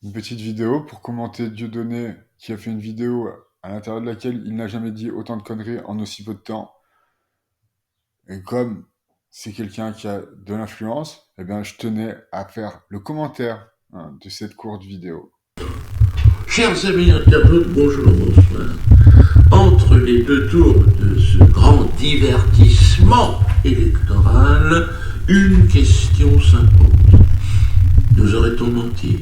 une petite vidéo pour commenter Dieudonné qui a fait une vidéo à l'intérieur de laquelle il n'a jamais dit autant de conneries en aussi peu de temps. Et comme c'est quelqu'un qui a de l'influence, eh bien, je tenais à faire le commentaire de cette courte vidéo. Chers amis internautes, bonjour, bonsoir. Entre les deux tours de ce grand divertissement électoral, une question s'impose. Nous aurait-on menti?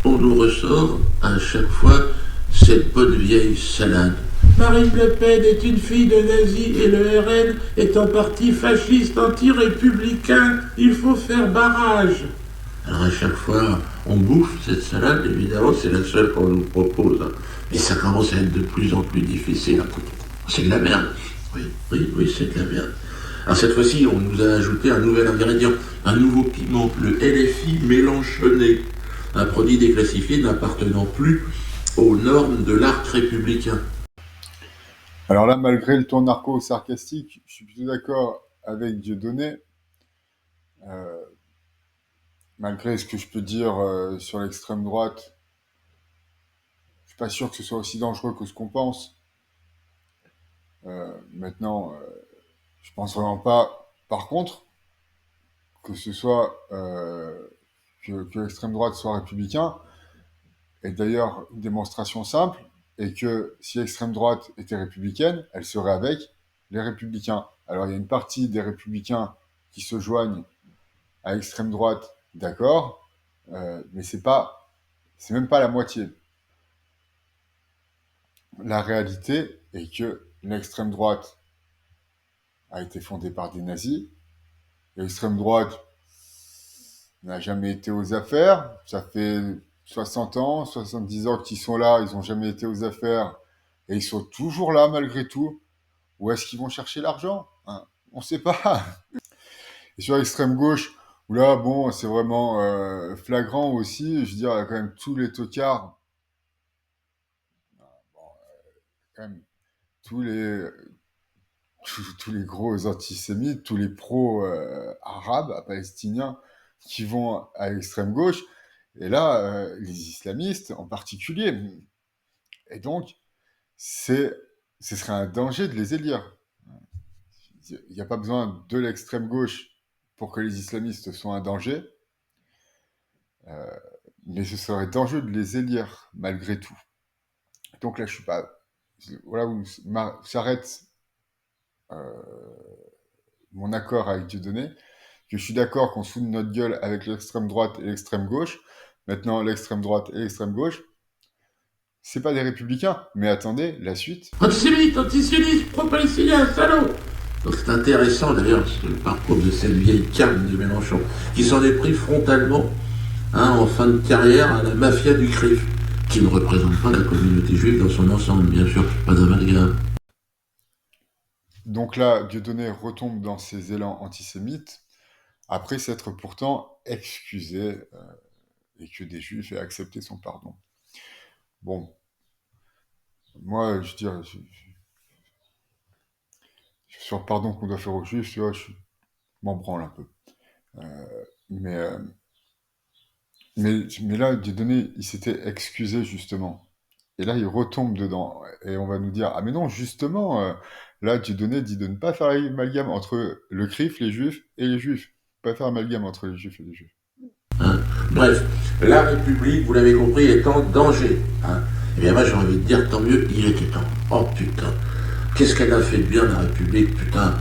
On nous ressort à chaque fois cette bonne vieille salade. Marine Le Pen est une fille de nazi et le RN est un parti fasciste anti-républicain. Il faut faire barrage. Alors à chaque fois, on bouffe cette salade, évidemment, c'est la seule qu'on nous propose. Mais ça commence à être de plus en plus difficile. C'est de la merde. Oui, c'est de la merde. Alors cette fois-ci, on nous a ajouté un nouvel ingrédient, un nouveau piment, le LFI mélanchonné, un produit déclassifié n'appartenant plus aux normes de l'arc républicain. Alors là, malgré le ton narco-sarcastique, je suis plutôt d'accord avec Dieudonné. Euh, Malgré ce que je peux dire sur l'extrême droite, je suis pas sûr que ce soit aussi dangereux que ce qu'on pense. Maintenant, je pense vraiment pas, par contre, que ce soit que l'extrême droite soit républicain, est d'ailleurs une démonstration simple, et que si l'extrême droite était républicaine, elle serait avec les républicains. Alors il y a une partie des républicains qui se joignent à l'extrême droite, d'accord, mais c'est même pas la moitié. La réalité est que l'extrême droite a été fondée par des nazis, l'extrême droite n'a jamais été aux affaires. Ça fait 60 ans, 70 ans qu'ils sont là, ils n'ont jamais été aux affaires. Et ils sont toujours là malgré tout. Où est-ce qu'ils vont chercher l'argent, hein? On ne sait pas. Et sur l'extrême gauche, où là, bon, c'est vraiment flagrant aussi. Je veux dire, il y a quand même tous les tocards, quand même tous les, tous les gros antisémites, tous les pro-arabes, palestiniens, qui vont à l'extrême gauche. Et là, les islamistes en particulier. Et donc, ce serait un danger de les élire. Il n'y a pas besoin de l'extrême gauche pour que les islamistes soient un danger, euh, mais ce serait dangereux de les élire malgré tout. Donc là, je suis pas. Voilà où s'arrête mon accord avec Dieudonné, que je suis d'accord qu'on se fout de notre gueule avec l'extrême droite et l'extrême gauche. Maintenant, l'extrême droite et l'extrême gauche, c'est pas des républicains. Mais attendez, la suite. Antisémite, antisioniste, pro-palestinien, salaud. Donc c'est intéressant d'ailleurs le parcours de cette vieille carne de Mélenchon, qui s'en est pris frontalement en fin de carrière à la mafia du CRIF, qui ne représente pas la communauté juive dans son ensemble, bien sûr, pas d'amalgame. Donc là, Dieudonné retombe dans ses élans antisémites, après s'être pourtant excusé et que des juifs aient accepté son pardon. Bon, moi, je dirais, sur le pardon qu'on doit faire aux juifs, tu vois, je m'en branle un peu. Mais, euh, mais là, Dieudonné, il s'était excusé justement. Et là, il retombe dedans. Et on va nous dire, ah mais non, justement, là, Dieudonné dit de ne pas faire l'amalgame entre le CRIF, les juifs, et les juifs. Pas faire amalgame entre les juifs et les juifs. Bref, la République, vous l'avez compris, est en danger. Eh bien moi j'ai envie de dire, tant mieux, il était temps. Oh putain, qu'est-ce qu'elle a fait de bien la République, putain.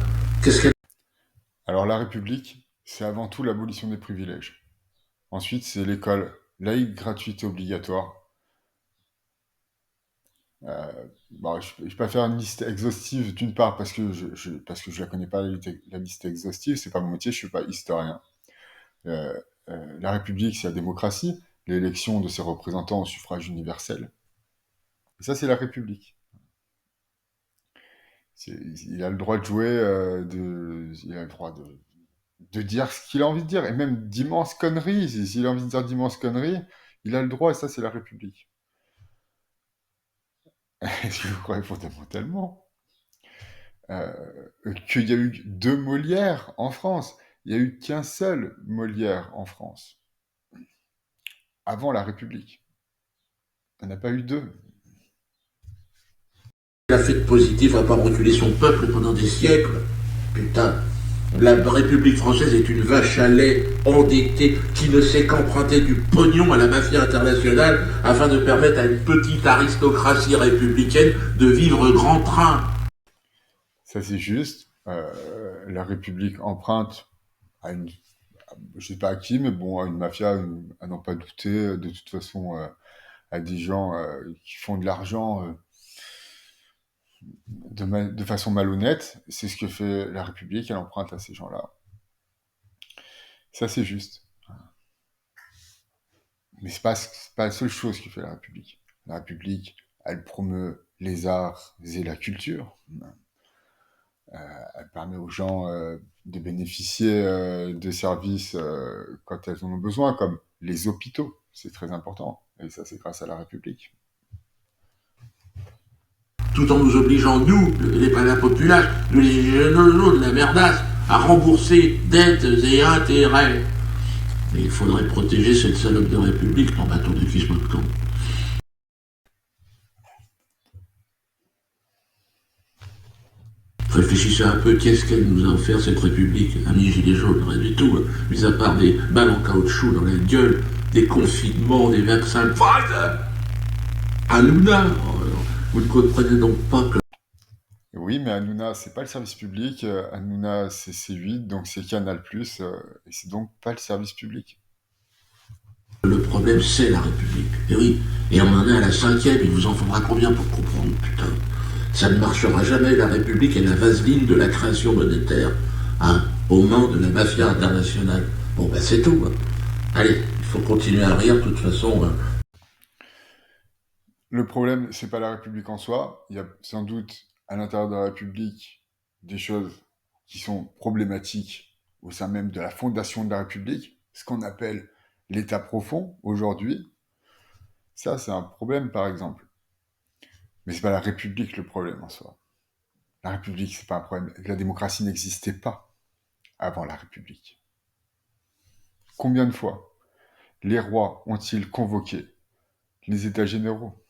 Qu'est-ce qu'elle... Alors la République, c'est avant tout l'abolition des privilèges. Ensuite, c'est l'école laïque, gratuite et obligatoire. Bon, je vais pas faire une liste exhaustive, d'une part parce que je la connais pas, la liste exhaustive, c'est pas mon métier, je suis pas historien. Euh, la République, c'est la démocratie, l'élection de ses représentants au suffrage universel. Et ça, c'est la République. Il a le droit de jouer, il a le droit de dire ce qu'il a envie de dire, et même d'immenses conneries. S'il a envie de dire d'immenses conneries, il a le droit, et ça, c'est la République. Est-ce que vous croyez fondamentalement euh, qu'il y a eu deux Molières en France? Il n'y a eu qu'un seul Molière en France. avant la République. Il n'y en a pas eu deux. Il a fait de positif à pas reculer son peuple pendant des siècles. Putain, la République française est une vache à lait endettée qui ne sait qu'emprunter du pognon à la mafia internationale afin de permettre à une petite aristocratie républicaine de vivre grand train. Ça, c'est juste. La République emprunte à une, je sais pas à qui, mais bon, à une mafia, à n'en pas douter, de toute façon, à des gens qui font de l'argent de façon malhonnête. C'est ce que fait la République, elle emprunte à ces gens-là. Ça, c'est juste. Mais c'est pas la seule chose que fait la République. La République, elle promeut les arts et la culture. Elle permet aux gens de bénéficier de services quand elles en ont besoin, comme les hôpitaux. C'est très important. Et ça, c'est grâce à la République. Tout en nous obligeant, nous, la populace, les jeunes de la merdasse, à rembourser dettes et intérêts. Mais il faudrait protéger cette salope de République, non, attendez, qui se moque quand. Réfléchissez un peu, qu'est-ce qu'elle nous a offert cette République? Amis gilets jaunes, rien du tout, hein. Mis à part des balles en caoutchouc dans la gueule, des confinements, des vaccins Pfizer. Hanouna, vous ne comprenez donc pas que Oui, mais Hanouna, c'est pas le service public. Hanouna, c'est C8, donc c'est Canal+, et c'est donc pas le service public. le problème c'est la République. Et oui, et on en est à la cinquième, il vous en faudra combien pour comprendre, putain? Ça ne marchera jamais, la République est la vaseline de la création monétaire, hein, aux mains de la mafia internationale. Bon, ben c'est tout, hein. Allez, il faut continuer à rire, de toute façon, hein. Le problème, c'est pas la République en soi. Il y a sans doute à l'intérieur de la République des choses qui sont problématiques au sein même de la fondation de la République, ce qu'on appelle l'État profond aujourd'hui. Ça, c'est un problème, par exemple. Mais c'est pas la République le problème en soi. La République, c'est pas un problème. La démocratie n'existait pas avant la République. Combien de fois les rois ont-ils convoqué les États généraux?